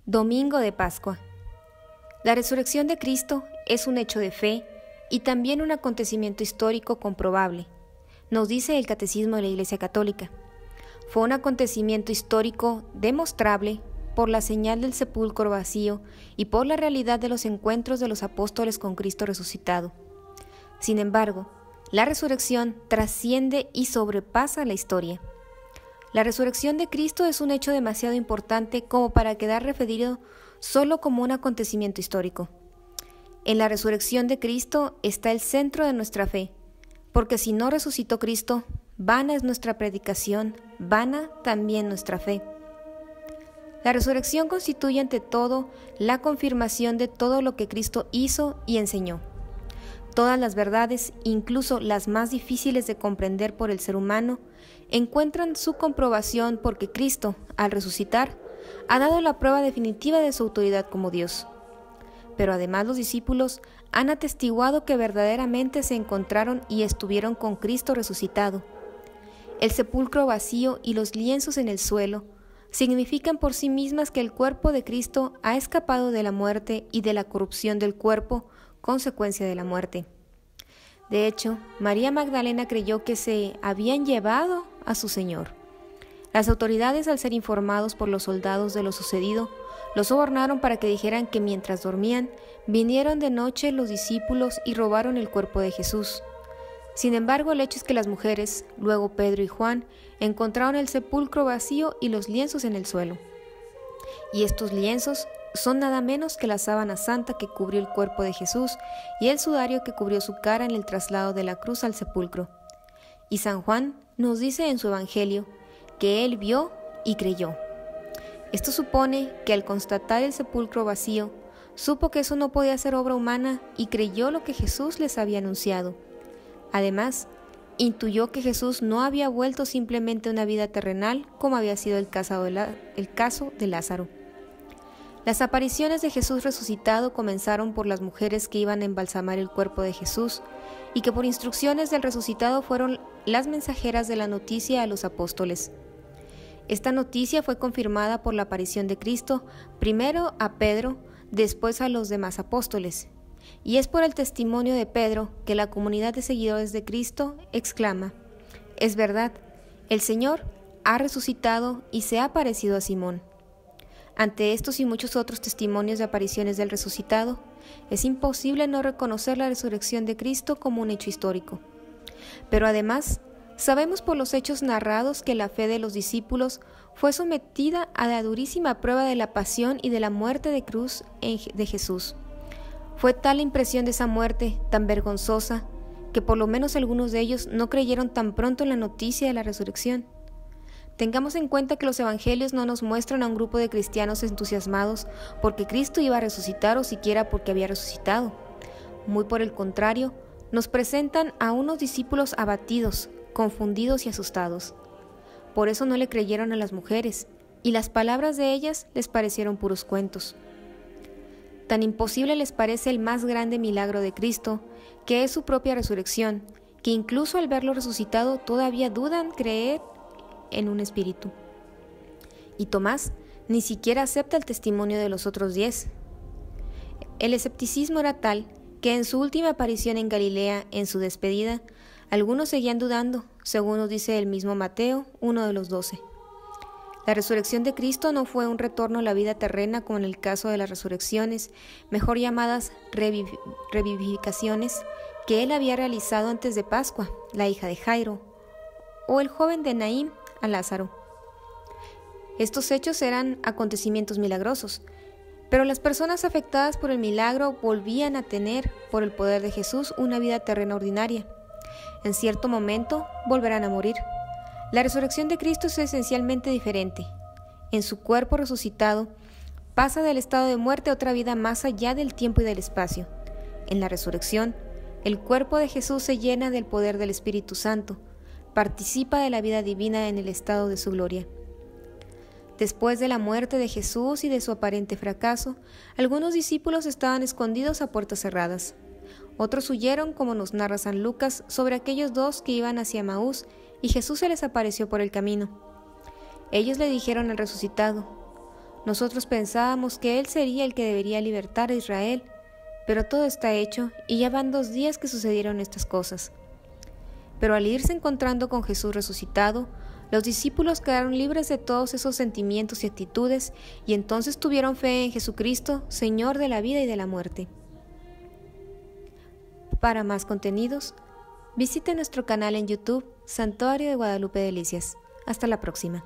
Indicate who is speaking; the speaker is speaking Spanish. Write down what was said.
Speaker 1: Domingo de Pascua. La resurrección de Cristo es un hecho de fe y también un acontecimiento histórico comprobable, nos dice el Catecismo de la Iglesia Católica. Fue un acontecimiento histórico demostrable por la señal del sepulcro vacío y por la realidad de los encuentros de los apóstoles con Cristo resucitado. Sin embargo, la resurrección trasciende y sobrepasa la historia. La resurrección de Cristo es un hecho demasiado importante como para quedar referido solo como un acontecimiento histórico. En la resurrección de Cristo está el centro de nuestra fe, porque si no resucitó Cristo, vana es nuestra predicación, vana también nuestra fe. La resurrección constituye ante todo la confirmación de todo lo que Cristo hizo y enseñó. Todas las verdades, incluso las más difíciles de comprender por el ser humano, encuentran su comprobación porque Cristo, al resucitar, ha dado la prueba definitiva de su autoridad como Dios. Pero además los discípulos han atestiguado que verdaderamente se encontraron y estuvieron con Cristo resucitado. El sepulcro vacío y los lienzos en el suelo significan por sí mismas que el cuerpo de Cristo ha escapado de la muerte y de la corrupción del cuerpo, consecuencia de la muerte. De hecho, María Magdalena creyó que se habían llevado a su Señor. Las autoridades, al ser informados por los soldados de lo sucedido, los sobornaron para que dijeran que mientras dormían, vinieron de noche los discípulos y robaron el cuerpo de Jesús. Sin embargo, el hecho es que las mujeres, luego Pedro y Juan, encontraron el sepulcro vacío y los lienzos en el suelo. Y estos lienzos son nada menos que la sábana santa que cubrió el cuerpo de Jesús y el sudario que cubrió su cara en el traslado de la cruz al sepulcro. Y San Juan nos dice en su Evangelio que él vio y creyó. Esto supone que al constatar el sepulcro vacío, supo que eso no podía ser obra humana y creyó lo que Jesús les había anunciado. Además, intuyó que Jesús no había vuelto simplemente a una vida terrenal como había sido el caso de Lázaro. Las apariciones de Jesús resucitado comenzaron por las mujeres que iban a embalsamar el cuerpo de Jesús y que por instrucciones del resucitado fueron las mensajeras de la noticia a los apóstoles. Esta noticia fue confirmada por la aparición de Cristo, primero a Pedro, después a los demás apóstoles. Y es por el testimonio de Pedro que la comunidad de seguidores de Cristo exclama: «Es verdad, el Señor ha resucitado y se ha aparecido a Simón». Ante estos y muchos otros testimonios de apariciones del resucitado, es imposible no reconocer la resurrección de Cristo como un hecho histórico. Pero además, sabemos por los hechos narrados que la fe de los discípulos fue sometida a la durísima prueba de la pasión y de la muerte de cruz de Jesús. Fue tal la impresión de esa muerte, tan vergonzosa, que por lo menos algunos de ellos no creyeron tan pronto en la noticia de la resurrección. Tengamos en cuenta que los evangelios no nos muestran a un grupo de cristianos entusiasmados porque Cristo iba a resucitar o siquiera porque había resucitado. Muy por el contrario, nos presentan a unos discípulos abatidos, confundidos y asustados. Por eso no le creyeron a las mujeres, y las palabras de ellas les parecieron puros cuentos. Tan imposible les parece el más grande milagro de Cristo, que es su propia resurrección, que incluso al verlo resucitado todavía dudan creer en un espíritu. Y Tomás ni siquiera acepta el testimonio de los otros 10. El escepticismo era tal que en su última aparición en Galilea, en su despedida, algunos seguían dudando, según nos dice el mismo Mateo, uno de los 12. La resurrección de Cristo no fue un retorno a la vida terrena como en el caso de las resurrecciones, mejor llamadas revivificaciones, que él había realizado antes de Pascua, la hija de Jairo, o el joven de Naín a Lázaro. Estos hechos eran acontecimientos milagrosos, pero las personas afectadas por el milagro volvían a tener, por el poder de Jesús, una vida terrena ordinaria. En cierto momento volverán a morir. La resurrección de Cristo es esencialmente diferente. En su cuerpo resucitado, pasa del estado de muerte a otra vida más allá del tiempo y del espacio. En la resurrección, el cuerpo de Jesús se llena del poder del Espíritu Santo, participa de la vida divina en el estado de su gloria. Después de la muerte de Jesús y de su aparente fracaso, algunos discípulos estaban escondidos a puertas cerradas. Otros huyeron, como nos narra San Lucas, sobre aquellos 2 que iban hacia Emaús, y Jesús se les apareció por el camino. Ellos le dijeron al resucitado: Nosotros pensábamos que Él sería el que debería libertar a Israel, pero todo está hecho y ya van 2 días que sucedieron estas cosas. Pero al irse encontrando con Jesús resucitado, los discípulos quedaron libres de todos esos sentimientos y actitudes y entonces tuvieron fe en Jesucristo, Señor de la vida y de la muerte. Para más contenidos, visite nuestro canal en YouTube, Santuario de Guadalupe Delicias. Hasta la próxima.